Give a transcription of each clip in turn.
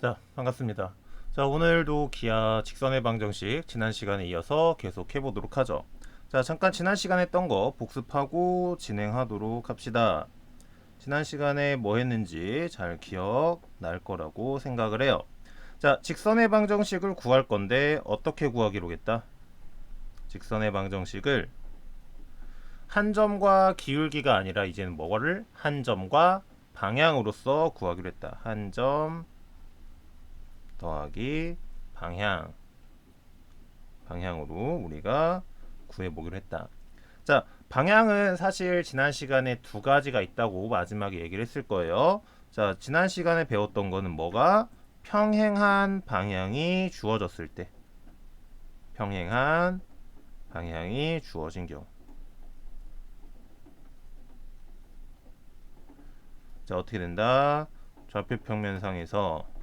자, 반갑습니다. 자, 오늘도 기아 직선의 방정식 지난 시간에 이어서 계속 해보도록 하죠. 자, 잠깐 지난 시간에 했던 거 복습하고 진행하도록 합시다. 지난 시간에 뭐 했는지 잘 기억날 거라고 생각을 해요. 자, 직선의 방정식을 구할 건데 어떻게 구하기로 했다? 직선의 방정식을 한 점과 기울기가 아니라 이제는 뭐를 한 점과 방향으로서 구하기로 했다. 한 점 더하기 방향으로 우리가 구해보기로 했다. 자, 방향은 사실 지난 시간에 두 가지가 있다고 마지막에 얘기를 했을 거예요. 자, 지난 시간에 배웠던 거는 뭐가 평행한 방향이 주어졌을 때, 평행한 방향이 주어진 경우. 자, 어떻게 된다? 좌표 평면상에서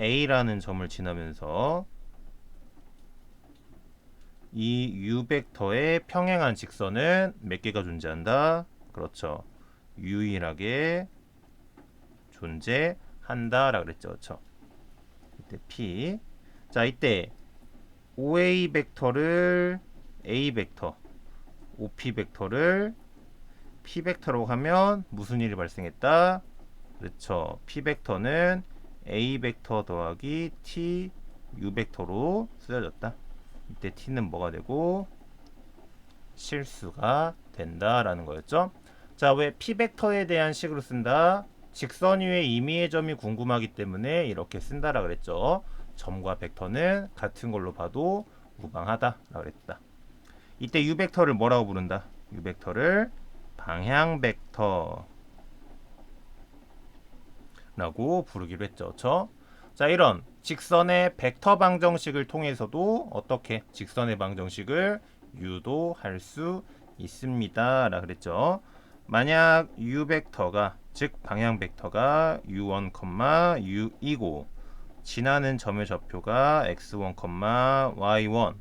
A라는 점을 지나면서 이 U 벡터의 평행한 직선은 몇 개가 존재한다? 그렇죠. 유일하게 존재한다라고 그랬죠. 그렇죠? 이때 P. 자, 이때 OA 벡터를 A 벡터, OP 벡터를 P 벡터로 하면 무슨 일이 발생했다? 그렇죠. P 벡터는 A 벡터 더하기 T U 벡터로 쓰여졌다. 이때 T는 뭐가 되고 실수가 된다라는 거였죠. 자, 왜 P 벡터에 대한 식으로 쓴다? 직선 위의 임의의 점이 궁금하기 때문에 이렇게 쓴다라 그랬죠. 점과 벡터는 같은 걸로 봐도 무방하다라고 그랬다. 이때 U 벡터를 뭐라고 부른다? U 벡터를 방향 벡터라고 부르기로 했죠. 자, 이런 직선의 벡터 방정식을 통해서도 어떻게 직선의 방정식을 유도할 수 있습니다. 라 그랬죠. 만약 u 벡터가 즉 방향 벡터가 u1, u2고 지나는 점의 좌표가 x1, y1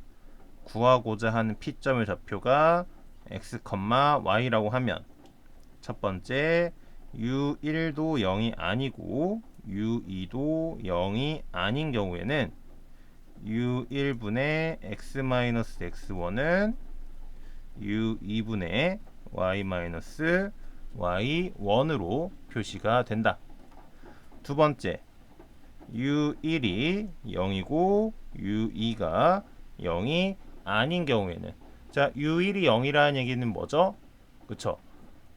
구하고자 하는 P점의 좌표가 x, y라고 하면 첫 번째 u1도 0이 아니고 u2도 0이 아닌 경우에는 u1분의 x-x1은 u2분의 y-y1으로 표시가 된다. 두 번째, u1이 0이고 u2가 0이 아닌 경우에는 자, u1이 0이라는 얘기는 뭐죠? 그쵸?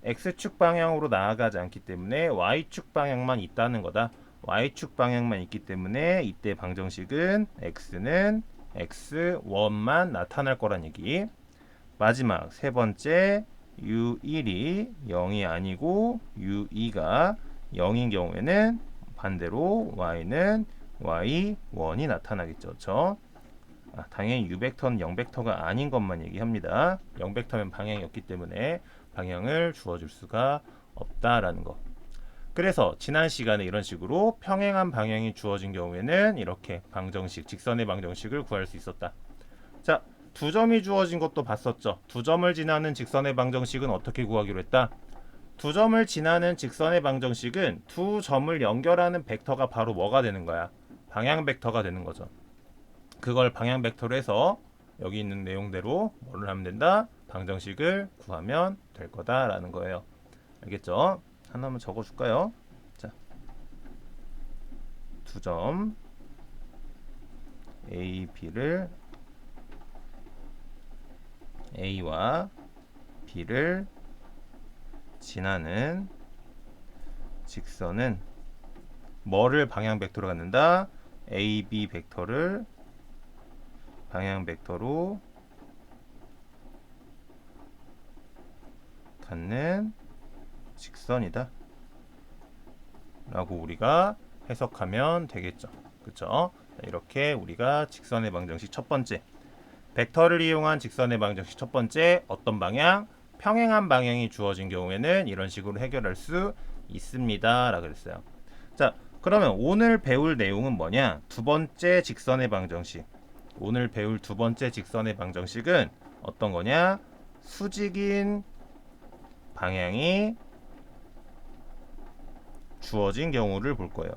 x축 방향으로 나아가지 않기 때문에 y축 방향만 있다는 거다. y축 방향만 있기 때문에 이때 방정식은 x는 x1만 나타날 거란 얘기. 마지막 세 번째 u1이 0이 아니고 u2가 0인 경우에는 반대로 y는 y1이 나타나겠죠. 그렇죠? 당연히 u벡터는 0벡터가 아닌 것만 얘기합니다. 0벡터면 방향이 없기 때문에 방향을 주어줄 수가 없다라는 거. 그래서 지난 시간에 이런 식으로 평행한 방향이 주어진 경우에는 이렇게 방정식, 직선의 방정식을 구할 수 있었다. 자, 두 점이 주어진 것도 봤었죠. 두 점을 지나는 직선의 방정식은 어떻게 구하기로 했다? 두 점을 지나는 직선의 방정식은 두 점을 연결하는 벡터가 바로 뭐가 되는 거야? 방향 벡터가 되는 거죠. 그걸 방향 벡터로 해서 여기 있는 내용대로 뭐를 하면 된다? 방정식을 구하면 될 거다라는 거예요. 알겠죠? 하나만 적어줄까요? 자, 두 점 A, B를 A와 B를 지나는 직선은 뭐를 방향 벡터로 갖는다? A, B 벡터를 방향 벡터로 갖는 직선이다 라고 우리가 해석하면 되겠죠. 그쵸? 이렇게 우리가 직선의 방정식 첫 번째 벡터를 이용한 직선의 방정식 첫 번째 어떤 방향? 평행한 방향이 주어진 경우에는 이런 식으로 해결할 수 있습니다 라고 그랬어요. 자, 그러면 오늘 배울 내용은 뭐냐? 두 번째 직선의 방정식. 오늘 배울 두 번째 직선의 방정식은 어떤 거냐? 수직인 방향이 주어진 경우를 볼 거예요.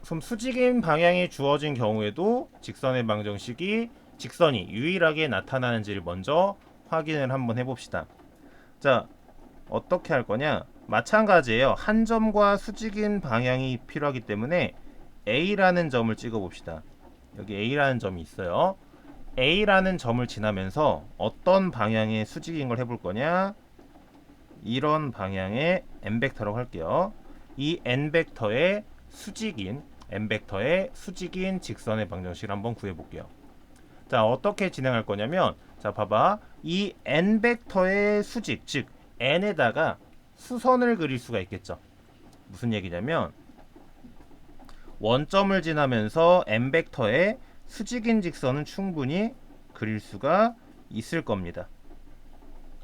그럼 수직인 방향이 주어진 경우에도 직선의 방정식이 직선이 유일하게 나타나는지를 먼저 확인을 한번 해봅시다. 자, 어떻게 할 거냐? 마찬가지예요. 한 점과 수직인 방향이 필요하기 때문에 A라는 점을 찍어 봅시다. 여기 A라는 점이 있어요. A라는 점을 지나면서 어떤 방향의 수직인 걸 해볼 거냐? 이런 방향의 n벡터라고 할게요. 이 n벡터의 수직인 직선의 방정식을 한번 구해 볼게요. 자, 어떻게 진행할 거냐면, 자, 봐봐. 이 n벡터의 수직, 즉 n에다가 수선을 그릴 수가 있겠죠. 무슨 얘기냐면, 원점을 지나면서 n벡터의 수직인 직선은 충분히 그릴 수가 있을 겁니다.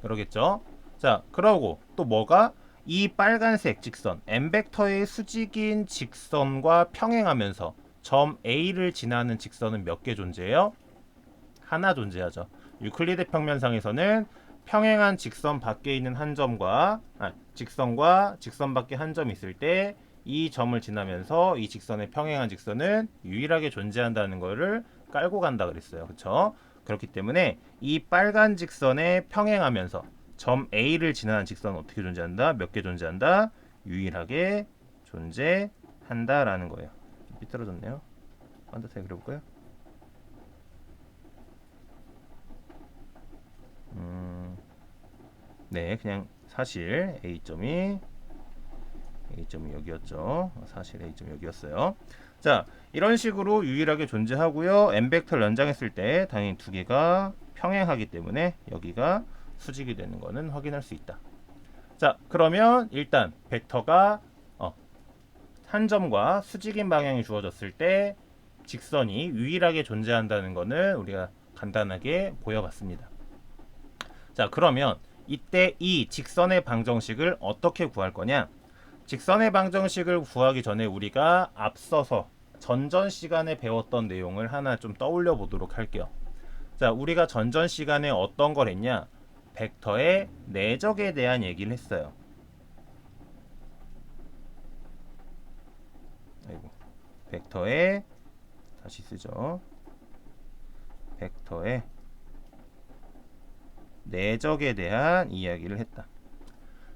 그러겠죠? 자, 그러고 또 뭐가? 이 빨간색 직선 n벡터의 수직인 직선과 평행하면서 점 A를 지나는 직선은 몇 개 존재해요? 하나 존재하죠. 유클리드 평면상에서는 평행한 직선 밖에 있는 한 점과 직선과 직선 밖에 한 점이 있을 때 이 점을 지나면서 이 직선의 평행한 직선은 유일하게 존재한다는 것을 깔고 간다 그랬어요. 그렇죠? 그렇기 때문에 이 빨간 직선에 평행하면서 점 A를 지나는 직선은 어떻게 존재한다? 몇 개 존재한다? 유일하게 존재한다라는 거예요. 삐뚤어졌네요. 반듯하게 그려볼까요? 네, 그냥 사실 A점이 여기였죠. 사실 A점이 여기였어요. 자, 이런 식으로 유일하게 존재하고요. n벡터를 연장했을 때 당연히 두 개가 평행하기 때문에 여기가 수직이 되는 거는 확인할 수 있다. 자, 그러면 일단 벡터가 한 점과 수직인 방향이 주어졌을 때 직선이 유일하게 존재한다는 거는 우리가 간단하게 보여봤습니다. 자, 그러면 이때 이 직선의 방정식을 어떻게 구할 거냐? 직선의 방정식을 구하기 전에 우리가 앞서서 전전 시간에 배웠던 내용을 하나 좀 떠올려 보도록 할게요. 자, 우리가 전전 시간에 어떤 걸 했냐? 벡터의 내적에 대한 얘기를 했어요. 벡터의 다시 쓰죠. 벡터의 내적에 대한 이야기를 했다.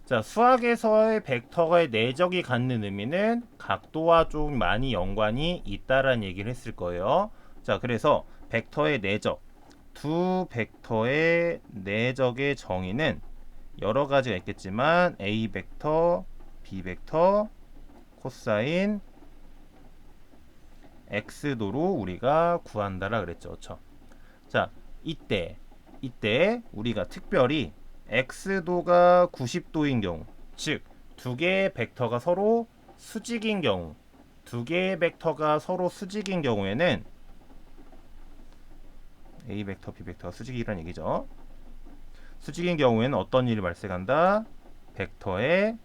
자, 수학에서의 벡터의 내적이 갖는 의미는 각도와 좀 많이 연관이 있다라는 얘기를 했을 거예요. 자, 그래서 벡터의 내적, 두 벡터의 내적의 정의는 여러 가지가 있겠지만 A 벡터, B 벡터, 코사인 x도로 우리가 구한다라 그랬죠. 그렇죠? 자, 이때 우리가 특별히 x도가 90도인 경우, 즉 두 개의 벡터가 서로 수직인 경우, 경우에는 A 벡터, B 벡터가 수직이란 얘기죠. 수직인 경우에는 어떤 일이 발생한다? 벡터의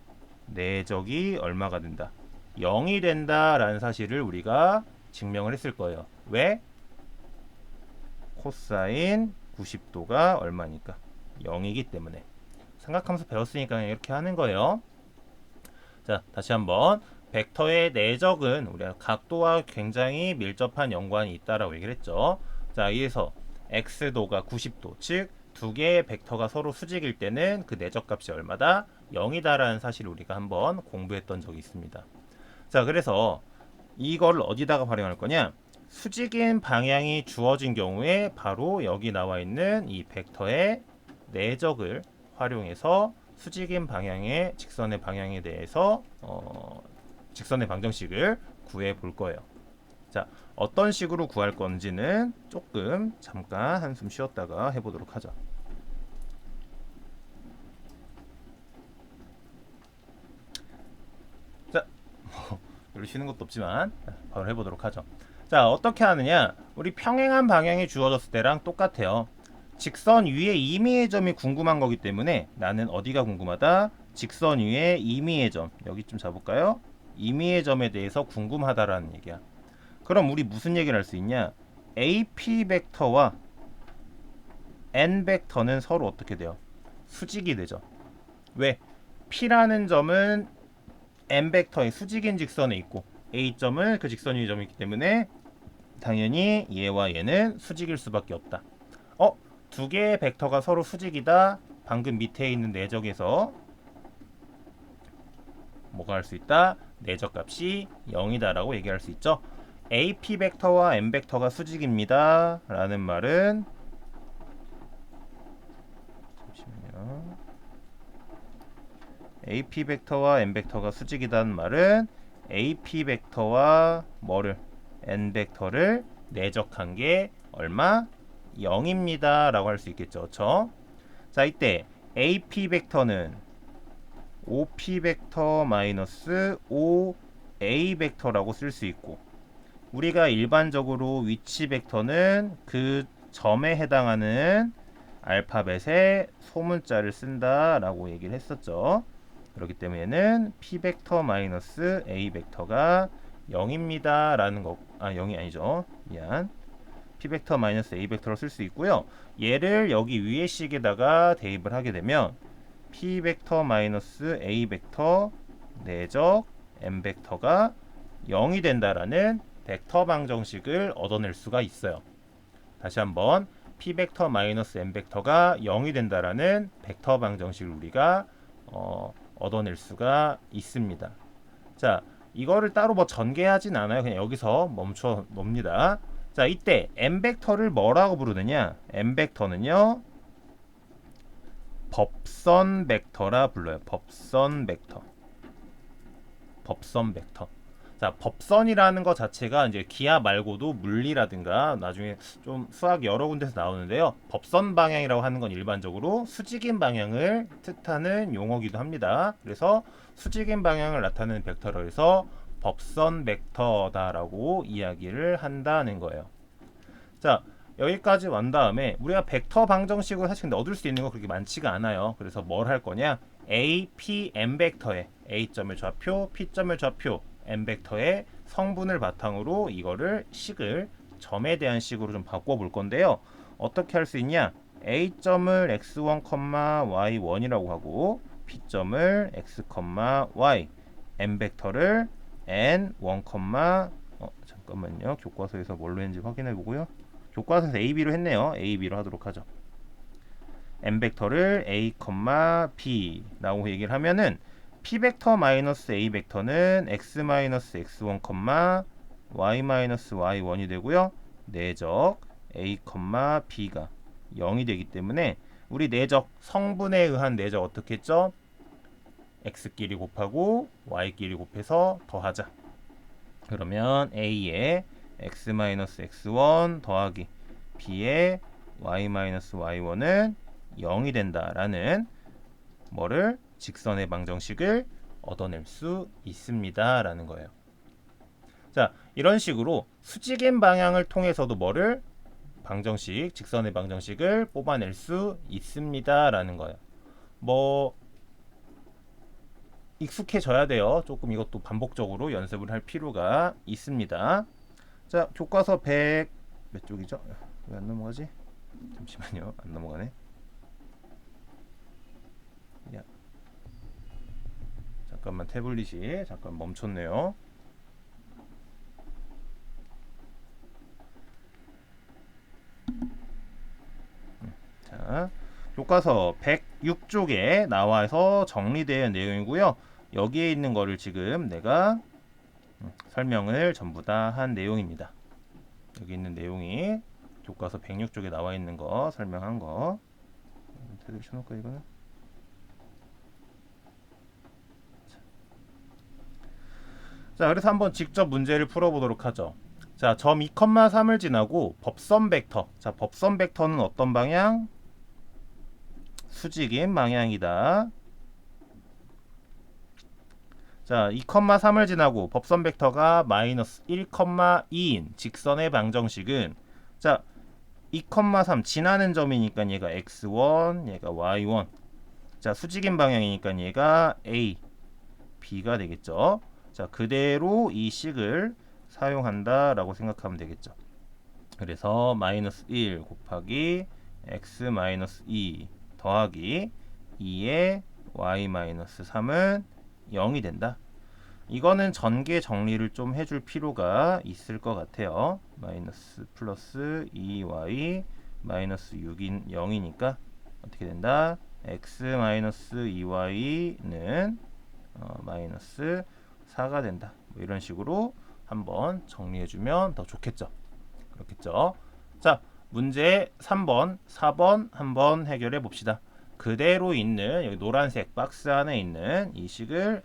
내적이 얼마가 된다? 0이 된다라는 사실을 우리가 증명을 했을 거예요. 왜? 코사인 90도가 얼마니까? 0이기 때문에. 삼각함수 배웠으니까 이렇게 하는 거예요. 자, 다시 한번. 벡터의 내적은 우리가 각도와 굉장히 밀접한 연관이 있다라고 얘기를 했죠. 자, 이에서 x도가 90도, 즉 두 개의 벡터가 서로 수직일 때는 그 내적 값이 얼마다? 0이다라는 사실을 우리가 한번 공부했던 적이 있습니다. 자, 그래서 이걸 어디다가 활용할 거냐? 수직인 방향이 주어진 경우에 바로 여기 나와 있는 이 벡터의 내적을 활용해서 수직인 방향의 직선의 방향에 대해서 직선의 방정식을 구해 볼 거예요. 자, 어떤 식으로 구할 건지는 조금 잠깐 한숨 쉬었다가 해보도록 하죠. 자, 별로 쉬는 것도 없지만 바로 해보도록 하죠. 자, 어떻게 하느냐? 우리 평행한 방향이 주어졌을 때랑 똑같아요. 직선 위에 임의의 점이 궁금한 거기 때문에 나는 어디가 궁금하다? 직선 위에 임의의 점. 여기 좀 잡을까요? 임의의 점에 대해서 궁금하다라는 얘기야. 그럼 우리 무슨 얘기를 할 수 있냐? AP 벡터와 N 벡터는 서로 어떻게 돼요? 수직이 되죠. 왜? P라는 점은 n 벡터의 수직인 직선에 있고 A점은 그 직선 위점이 있기 때문에 당연히 얘와 얘는 수직일 수밖에 없다. 두 개의 벡터가 서로 수직이다. 방금 밑에 있는 내적에서 뭐가 할 수 있다? 내적값이 0이다 라고 얘기할 수 있죠. AP 벡터와 M 벡터가 수직입니다 라는 말은 잠시만요. AP 벡터와 M 벡터가 수직이라는 말은 AP 벡터와 뭐를 N 벡터를 내적한 게 얼마? 0입니다 라고 할 수 있겠죠. 그렇죠? 자, 이때 AP 벡터는 OP 벡터 마이너스 OA 벡터라고 쓸 수 있고, 우리가 일반적으로 위치 벡터는 그 점에 해당하는 알파벳의 소문자를 쓴다라고 얘기를 했었죠. 그렇기 때문에는 P 벡터 마이너스 A 벡터가 0입니다 라는 거, 0이 아니죠. 미안. P 벡터 마이너스 A 벡터로 쓸 수 있고요. 얘를 여기 위에 식에다가 대입을 하게 되면 P 벡터 마이너스 A 벡터 내적 M 벡터가 0이 된다라는 벡터 방정식을 얻어낼 수가 있어요. 다시 한번 P 벡터 마이너스 M 벡터가 0이 된다라는 벡터 방정식을 우리가 얻어낼 수가 있습니다. 자, 이거를 따로 뭐 전개하진 않아요. 그냥 여기서 멈춰 놉니다. 자, 이때 M 벡터를 뭐라고 부르느냐? M 벡터는요, 법선 벡터라 불러요. 법선 벡터. 법선 벡터. 자, 법선이라는 것 자체가 이제 기하 말고도 물리라든가 나중에 좀 수학 여러 군데서 나오는데요. 법선 방향이라고 하는 건 일반적으로 수직인 방향을 뜻하는 용어기도 합니다. 그래서 수직인 방향을 나타내는 벡터로 해서 법선 벡터다라고 이야기를 한다는 거예요. 자, 여기까지 완 다음에 우리가 벡터 방정식으로 사실 얻을 수 있는 거 그렇게 많지가 않아요. 그래서 뭘 할 거냐? A, P, M 벡터의 A점의 좌표, P점의 좌표, M 벡터의 성분을 바탕으로 이거를 식을 점에 대한 식으로 좀 바꿔볼 건데요. 어떻게 할 수 있냐? A점을 x1, y1이라고 하고 P점을 x, y, M 벡터를 n1, 잠깐만요. 교과서에서 뭘로 했는지 확인해 보고요. 교과서에서 AB로 했네요. AB로 하도록 하죠. M 벡터를 A, B 라고 얘기를 하면은 P 벡터 마이너스 A 벡터는 x 마이너스 x1, y 마이너스 y1이 되고요. 내적 A, B가 0이 되기 때문에 우리 내적 성분에 의한 내적 어떻게 했죠? x끼리 곱하고 y끼리 곱해서 더하자. 그러면 A에 x 마이너스 x1 더하기 B에 y 마이너스 y1은 0이 된다라는 뭐를 직선의 방정식을 얻어낼 수 있습니다라는 거예요. 자, 이런 식으로 수직인 방향을 통해서도 뭐를 방정식, 직선의 방정식을 뽑아낼 수 있습니다라는 거예요. 뭐 익숙해져야 돼요. 조금 이것도 반복적으로 연습을 할 필요가 있습니다. 자, 교과서 100 몇 쪽이죠? 왜 안 넘어가지? 잠시만요. 안 넘어가네. 야. 잠깐만 태블릿이 잠깐 멈췄네요. 자, 교과서 106쪽에 나와서 정리된 내용이고요. 여기에 있는 거를 지금 내가 설명을 전부 다 한 내용입니다. 여기 있는 내용이 교과서 106쪽에 나와 있는 거 설명한 거. 테두리 쳐놓을까 이거는? 자, 그래서 한번 직접 문제를 풀어보도록 하죠. 자, 점 2,3을 지나고 법선 벡터. 자, 법선 벡터는 어떤 방향? 수직인 방향이다. 자, 2,3을 지나고 법선 벡터가 마이너스 1,2인 직선의 방정식은 자, 2,3 지나는 점이니까 얘가 x1, 얘가 y1. 자, 수직인 방향이니까 얘가 a, b가 되겠죠. 자, 그대로 이 식을 사용한다라고 생각하면 되겠죠. 그래서 마이너스 1 곱하기 x 마이너스 2 더하기 2의 y-3은 0이 된다. 이거는 전개 정리를 좀 해줄 필요가 있을 것 같아요. 마이너스 플러스 2y 마이너스 6인 0이니까 어떻게 된다? x 마이너스 2y는 마이너스 4가 된다. 뭐 이런 식으로 한번 정리해주면 더 좋겠죠. 그렇겠죠. 자, 문제 3번, 4번 한번 해결해 봅시다. 그대로 있는 여기 노란색 박스 안에 있는 이 식을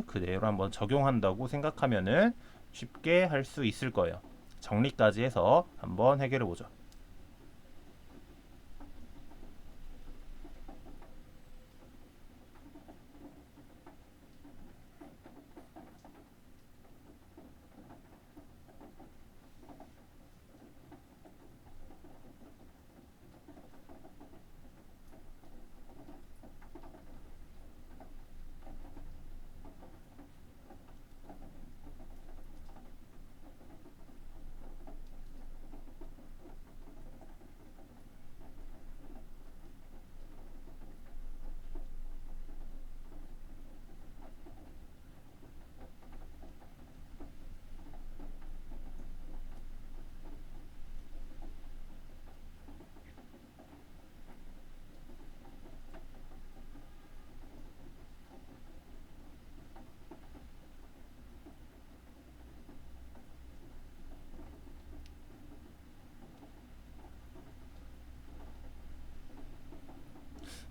그대로 한번 적용한다고 생각하면은 쉽게 할 수 있을 거예요. 정리까지 해서 한번 해결해 보죠.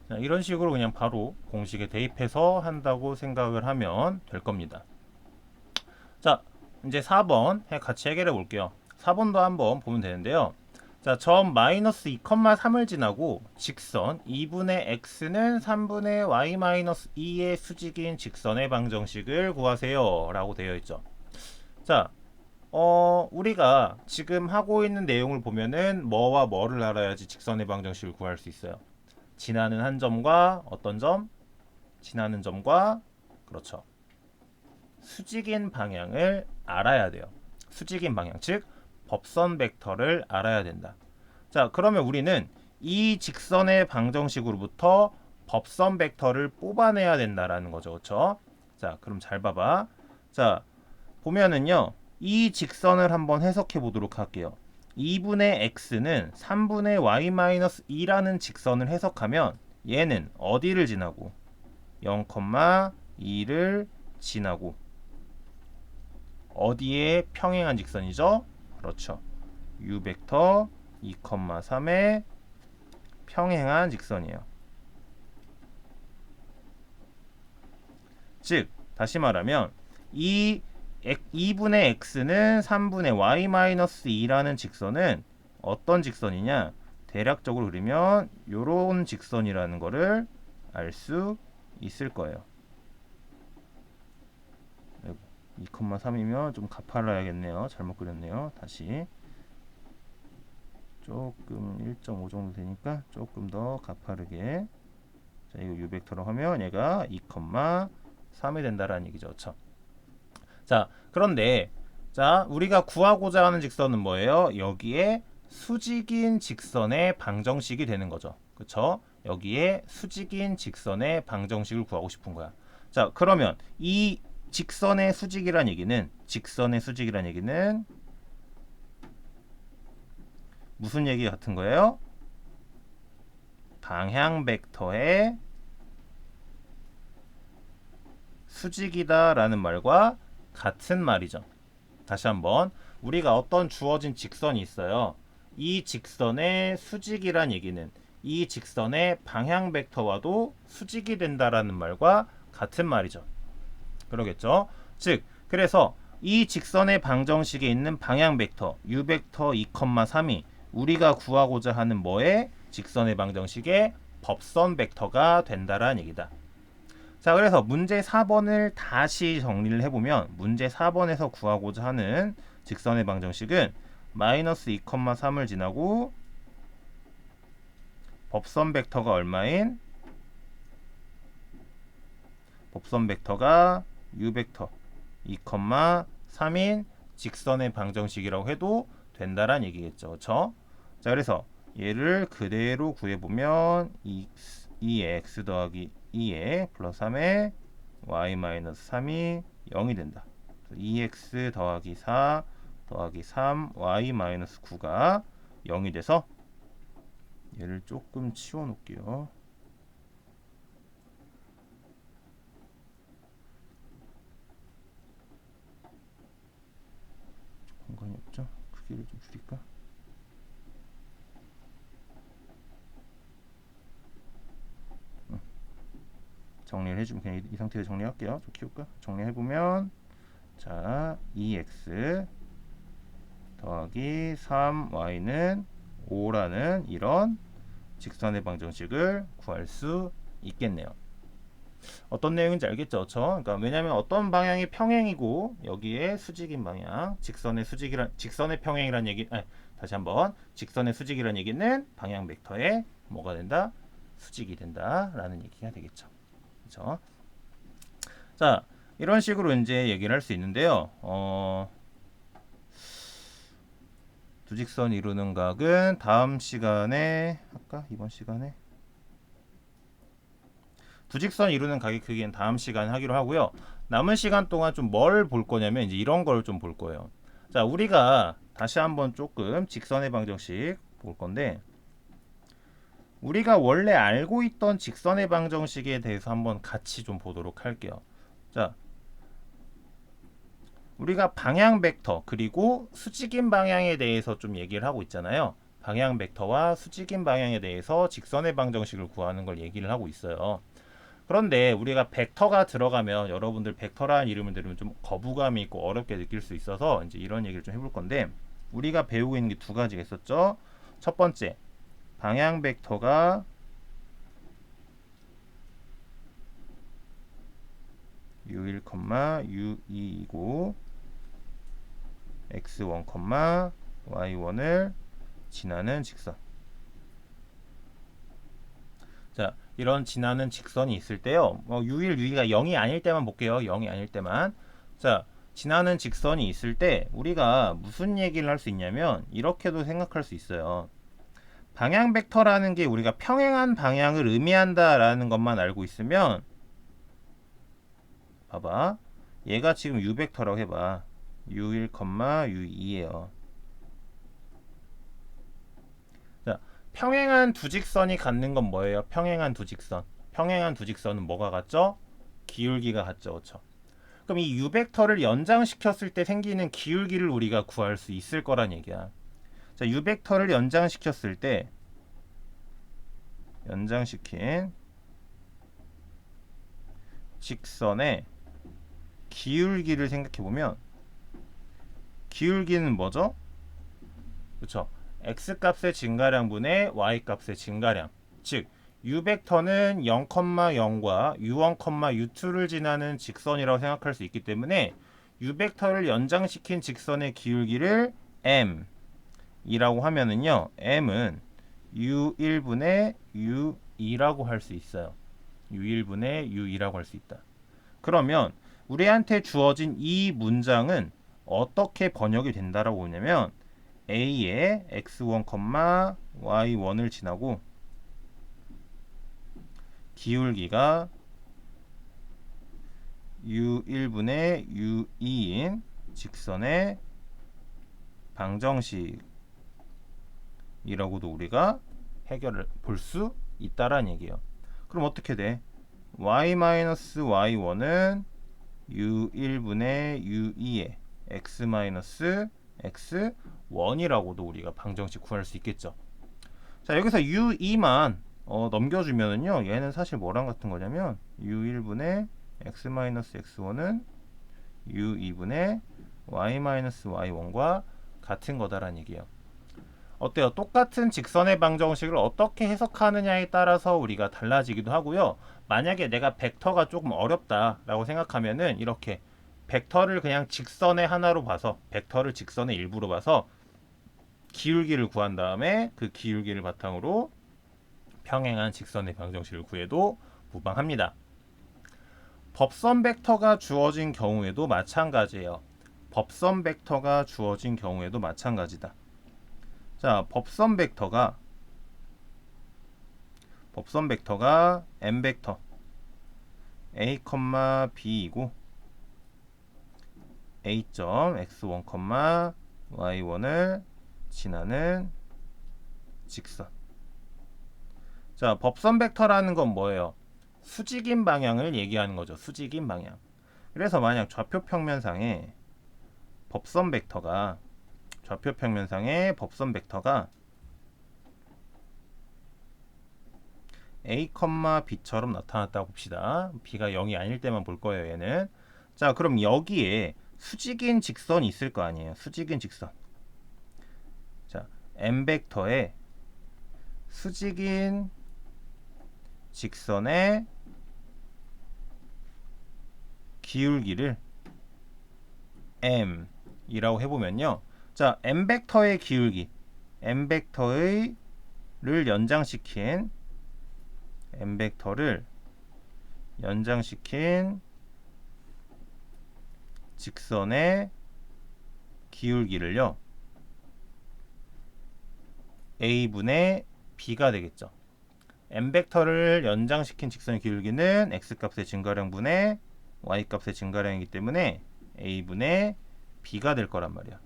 자, 이런 식으로 그냥 바로 공식에 대입해서 한다고 생각을 하면 될 겁니다. 자, 이제 4번 같이 해결해 볼게요. 4번도 한번 보면 되는데요. 자, 점 마이너스 2,3을 지나고 직선 2분의 x는 3분의 y-2의 수직인 직선의 방정식을 구하세요 라고 되어 있죠. 자, 우리가 지금 하고 있는 내용을 보면은 뭐와 뭐를 알아야지 직선의 방정식을 구할 수 있어요. 지나는 한 점과 어떤 점? 지나는 점과 그렇죠. 수직인 방향을 알아야 돼요. 수직인 방향, 즉 법선 벡터를 알아야 된다. 자, 그러면 우리는 이 직선의 방정식으로부터 법선 벡터를 뽑아내야 된다라는 거죠. 그렇죠? 자, 그럼 잘 봐봐. 자, 보면은요. 이 직선을 한번 해석해 보도록 할게요. 2분의 x는 3분의 y-2라는 직선을 해석하면 얘는 어디를 지나고 0,2를 지나고 어디에 평행한 직선이죠? 그렇죠. u 벡터 2,3에 평행한 직선이에요. 즉 다시 말하면 이 2분의 x는 3분의 y-2라는 직선은 어떤 직선이냐? 대략적으로 그리면 요런 직선이라는 거를 알 수 있을 거예요. 2,3이면 좀 가팔라야겠네요. 잘못 그렸네요. 다시 조금 1.5 정도 되니까 조금 더 가파르게. 자, 이거 u 벡터로 하면 얘가 2,3이 된다라는 얘기죠. 그렇죠? 자, 그런데 자, 우리가 구하고자 하는 직선은 뭐예요? 여기에 수직인 직선의 방정식이 되는 거죠. 그렇죠? 여기에 수직인 직선의 방정식을 구하고 싶은 거야. 자, 그러면 이 직선의 수직이란 얘기는 무슨 얘기 같은 거예요? 방향 벡터의 수직이다라는 말과 같은 말이죠. 다시 한번 우리가 어떤 주어진 직선이 있어요. 이 직선의 수직이란 얘기는 이 직선의 방향 벡터와도 수직이 된다라는 말과 같은 말이죠. 그러겠죠? 즉 그래서 이 직선의 방정식에 있는 방향 벡터 u 벡터 2,3이 우리가 구하고자 하는 뭐의 직선의 방정식의 법선 벡터가 된다라는 얘기다. 자, 그래서 문제 4번을 다시 정리를 해보면 문제 4번에서 구하고자 하는 직선의 방정식은 마이너스 2,3을 지나고 법선 벡터가 얼마인? 법선 벡터가 u 벡터 2,3인 직선의 방정식이라고 해도 된다라는 얘기겠죠. 그렇죠? 자, 그래서 얘를 그대로 구해보면 2에 x 더하기 2에 플러스 3에 y 마이너스 3이 0이 된다. 2x 더하기 4 더하기 3 y 마이너스 9가 0이 돼서 얘를 조금 치워 놓을게요. 공간이 없죠? 크기를 좀 줄일까? 정리를 해주면 그냥 이 상태로 정리할게요. 좀 키울까? 정리해보면 자 2x 더하기 3y는 5라는 이런 직선의 방정식을 구할 수 있겠네요. 어떤 내용인지 알겠죠? 그렇죠? 그러니까 왜냐하면 어떤 방향이 평행이고 여기에 수직인 방향, 직선의 평행이란 얘기. 다시 한번 직선의 수직이란 얘기는 방향 벡터에 뭐가 된다? 수직이 된다라는 얘기가 되겠죠. 그렇죠? 자, 이런 식으로 이제 얘기를 할 수 있는데요. 두 직선 이루는 각은 다음 시간에 할까? 이번 시간에 두 직선 이루는 각의 크기는 다음 시간에 하기로 하고요. 남은 시간 동안 좀 뭘 볼 거냐면 이제 이런 걸 좀 볼 거예요. 자, 우리가 다시 한번 조금 직선의 방정식 볼 건데 우리가 원래 알고 있던 직선의 방정식에 대해서 한번 같이 좀 보도록 할게요. 자, 우리가 방향 벡터 그리고 수직인 방향에 대해서 좀 얘기를 하고 있잖아요. 방향 벡터와 수직인 방향에 대해서 직선의 방정식을 구하는 걸 얘기를 하고 있어요. 그런데 우리가 벡터가 들어가면 여러분들 벡터라는 이름을 들으면 좀 거부감이 있고 어렵게 느낄 수 있어서 이제 이런 얘기를 좀 해볼 건데 우리가 배우고 있는 게 두 가지가 있었죠. 첫 번째, 방향 벡터가 u1, u2이고 x1, y1을 지나는 직선. 자, 이런 지나는 직선이 있을 때요. u1, u2가 0이 아닐 때만 볼게요. 0이 아닐 때만. 자, 지나는 직선이 있을 때 우리가 무슨 얘기를 할 수 있냐면 이렇게도 생각할 수 있어요. 방향 벡터라는 게 우리가 평행한 방향을 의미한다라는 것만 알고 있으면 봐봐. 얘가 지금 u 벡터라고 해봐. u1, u2예요. 자, 평행한 두 직선이 갖는 건 뭐예요? 평행한 두 직선. 평행한 두 직선은 뭐가 같죠? 기울기가 같죠. 그렇죠? 그럼 이 u 벡터를 연장시켰을 때 생기는 기울기를 우리가 구할 수 있을 거란 얘기야. 자, u 벡터를 연장시켰을 때 연장시킨 직선의 기울기를 생각해 보면 기울기는 뭐죠? 그렇죠? x 값의 증가량분의 y 값의 증가량. 즉 u 벡터는 0,0과 u1, u2를 지나는 직선이라고 생각할 수 있기 때문에 u 벡터를 연장시킨 직선의 기울기를 m 이라고 하면은요. m은 u1분의 u2라고 할 수 있어요. u1분의 u2라고 할 수 있다. 그러면 우리한테 주어진 이 문장은 어떻게 번역이 된다라고 보냐면 A에 x1, y1을 지나고 기울기가 u1분의 u2인 직선의 방정식이라고도 우리가 해결을 볼 수 있다라는 얘기예요. 그럼 어떻게 돼? y-y1은 u1분의 u2의 x-x1이라고도 우리가 방정식 구할 수 있겠죠. 자, 여기서 u2만 넘겨주면은요, 얘는 사실 뭐랑 같은 거냐면 u1분의 x-x1은 u2분의 y-y1과 같은 거다라는 얘기예요. 어때요? 똑같은 직선의 방정식을 어떻게 해석하느냐에 따라서 우리가 달라지기도 하고요. 만약에 내가 벡터가 조금 어렵다라고 생각하면은 이렇게 벡터를 그냥 직선의 하나로 봐서 벡터를 직선의 일부로 봐서 기울기를 구한 다음에 그 기울기를 바탕으로 평행한 직선의 방정식을 구해도 무방합니다. 법선 벡터가 주어진 경우에도 마찬가지예요. 법선 벡터가 주어진 경우에도 마찬가지다. 자, 법선 법선 벡터가 m 벡터 a, b이고 a.x1, y1을 지나는 직선. 자, 법선 벡터라는 건 뭐예요? 수직인 방향을 얘기하는 거죠. 수직인 방향. 그래서 만약 좌표 평면상에 법선 벡터가 a, b처럼 나타났다고 봅시다. b가 0이 아닐 때만 볼 거예요, 얘는. 자, 그럼 여기에 수직인 직선이 있을 거 아니에요. 수직인 직선. 자, m 벡터에 수직인 직선의 기울기를 m이라고 해보면요. 자, m 벡터의 기울기, m 벡터를 연장시킨 직선의 기울기를요, a분의 b가 되겠죠. m 벡터를 연장시킨 직선의 기울기는 x값의 증가량분의 y값의 증가량이기 때문에 a분의 b가 될 거란 말이야.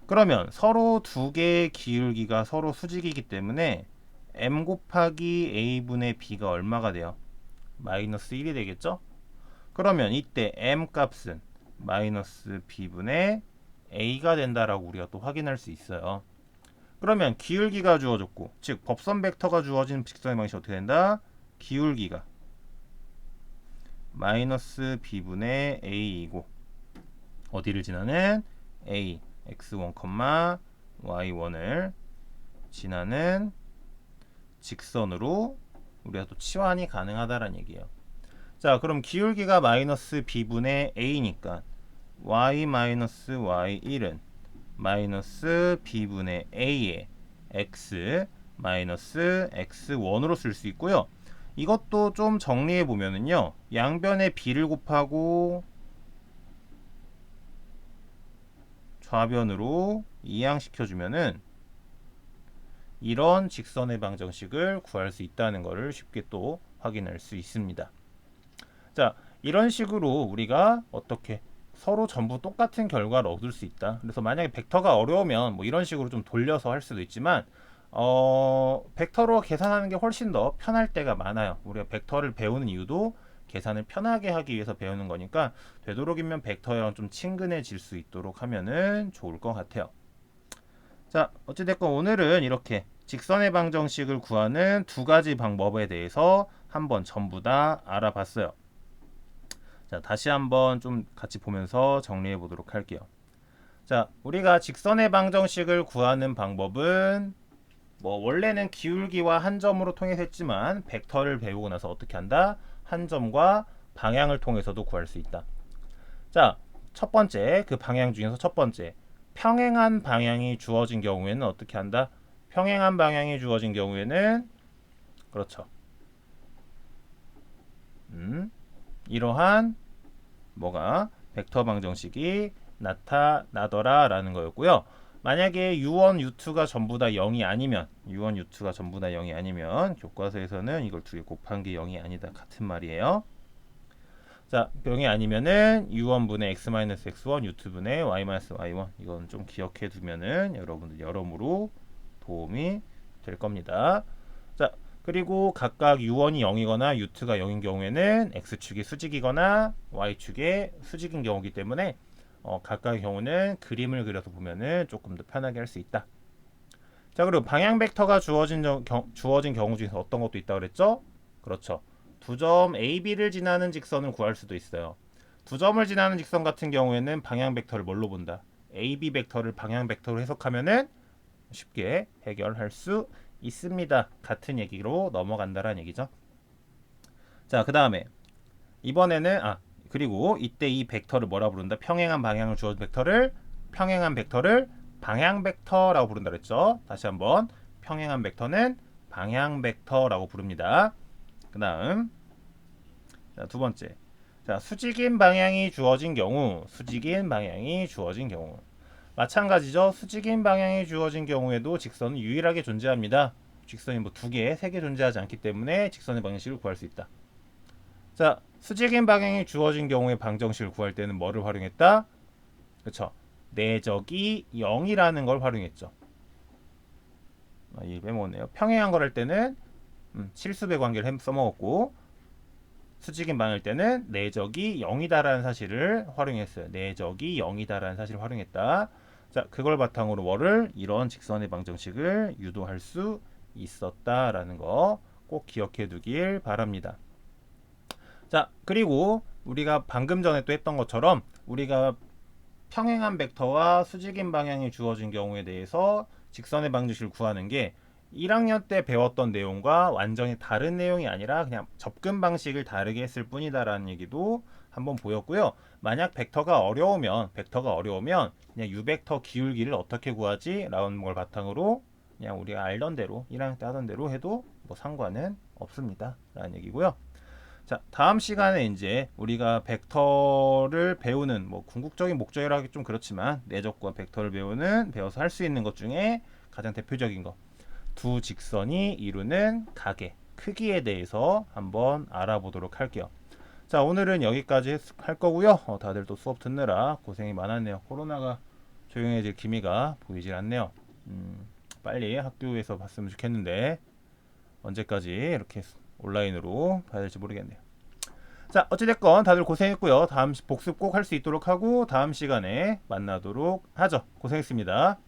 그러면 서로 두 개의 기울기가 서로 수직이기 때문에 m 곱하기 a분의 b가 얼마가 돼요? 마이너스 1이 되겠죠? 그러면 이때 m 값은 마이너스 b분의 a가 된다라고 우리가 또 확인할 수 있어요. 그러면 기울기가 주어졌고, 즉 법선 벡터가 주어진 직선의 방식이 어떻게 된다? 기울기가 마이너스 b분의 a이고, 어디를 지나는? a, x1, y1을 지나는 직선으로 우리가 또 치환이 가능하다라는 얘기예요. 자, 그럼 기울기가 마이너스 b분의 a니까 y 마이너스 y1은 마이너스 b분의 a의 x 마이너스 x1으로 쓸 수 있고요. 이것도 좀 정리해 보면은요, 양변에 b를 곱하고 좌변으로 이항시켜 주면은 이런 직선의 방정식을 구할 수 있다는 것을 쉽게 또 확인할 수 있습니다. 자, 이런 식으로 우리가 어떻게 서로 전부 똑같은 결과를 얻을 수 있다. 그래서 만약에 벡터가 어려우면 뭐 이런 식으로 좀 돌려서 할 수도 있지만 벡터로 계산하는 게 훨씬 더 편할 때가 많아요. 우리가 벡터를 배우는 이유도 계산을 편하게 하기 위해서 배우는 거니까 되도록이면 벡터랑 좀 친근해질 수 있도록 하면은 좋을 것 같아요. 자, 어찌됐건 오늘은 이렇게 직선의 방정식을 구하는 두 가지 방법에 대해서 한번 전부 다 알아봤어요. 자, 다시 한번 좀 같이 보면서 정리해 보도록 할게요. 자, 우리가 직선의 방정식을 구하는 방법은 뭐 원래는 기울기와 한 점으로 통해서 했지만 벡터를 배우고 나서 어떻게 한다? 한 점과 방향을 통해서도 구할 수 있다. 자, 첫 번째, 그 방향 중에서 첫 번째, 평행한 방향이 주어진 경우에는 어떻게 한다? 평행한 방향이 주어진 경우에는 그렇죠. 이러한 뭐가 벡터 방정식이 나타나더라 라는 거였고요. 만약에 u1, u2가 전부 다 0이 아니면 u1, u2가 전부 다 0이 아니면 교과서에서는 이걸 두 개 곱한 게 0이 아니다 같은 말이에요. 자, 0이 아니면은 u1분의 x-x1, u2분의 y-y1 이건 좀 기억해 두면은 여러분들 여러모로 도움이 될 겁니다. 자, 그리고 각각 u1이 0이거나 u2가 0인 경우에는 x축이 수직이거나 y축이 수직인 경우이기 때문에 각각의 경우는 그림을 그려서 보면은 조금 더 편하게 할 수 있다. 자, 그리고 방향 벡터가 주어진 경우 중에서 어떤 것도 있다고 그랬죠? 그렇죠. 두 점 A, B를 지나는 직선을 구할 수도 있어요. 두 점을 지나는 직선 같은 경우에는 방향 벡터를 뭘로 본다? A, B 벡터를 방향 벡터로 해석하면은 쉽게 해결할 수 있습니다. 같은 얘기로 넘어간다라는 얘기죠. 자, 그 다음에 이번에는 그리고 이때 이 벡터를 뭐라 부른다? 평행한 방향을 주어진 벡터를 평행한 벡터를 방향 벡터라고 부른다 그랬죠. 다시 한번 평행한 벡터는 방향 벡터라고 부릅니다. 그 다음 두 번째, 자, 수직인 방향이 주어진 경우 마찬가지죠. 수직인 방향이 주어진 경우에도 직선은 유일하게 존재합니다. 직선이 뭐 2개, 3개 존재하지 않기 때문에 직선의 방정식을 구할 수 있다. 자, 수직인 방향이 주어진 경우에 방정식을 구할 때는 뭐를 활용했다? 그쵸? 내적이 0이라는 걸 활용했죠. 이 빼먹었네요. 평행한 걸 할 때는 실수배 관계를 써먹었고, 수직인 방일 때는 내적이 0이다라는 사실을 활용했어요. 내적이 0이다라는 사실을 활용했다. 자, 그걸 바탕으로 뭐를 이런 직선의 방정식을 유도할 수 있었다라는 거 꼭 기억해 두길 바랍니다. 자, 그리고 우리가 방금 전에 또 했던 것처럼 우리가 평행한 벡터와 수직인 방향이 주어진 경우에 대해서 직선의 방정식을 구하는 게 1학년 때 배웠던 내용과 완전히 다른 내용이 아니라 그냥 접근 방식을 다르게 했을 뿐이다라는 얘기도 한번 보였고요. 만약 벡터가 어려우면 그냥 유벡터 기울기를 어떻게 구하지? 라는 걸 바탕으로 그냥 우리가 알던 대로 1학년 때 하던 대로 해도 뭐 상관은 없습니다. 라는 얘기고요. 자, 다음 시간에 이제 우리가 벡터를 배우는 뭐 궁극적인 목적이라 하기 좀 그렇지만 내적과 벡터를 배워서 할 수 있는 것 중에 가장 대표적인 거 두 직선이 이루는 각의 크기에 대해서 한번 알아보도록 할게요. 자, 오늘은 여기까지 할 거고요. 다들 또 수업 듣느라 고생이 많았네요. 코로나가 조용해질 기미가 보이질 않네요. 빨리 학교에서 봤으면 좋겠는데 언제까지 이렇게 온라인으로 봐야 될지 모르겠네요. 자, 어찌됐건 다들 고생했고요. 다음 복습 꼭 할 수 있도록 하고 다음 시간에 만나도록 하죠. 고생했습니다.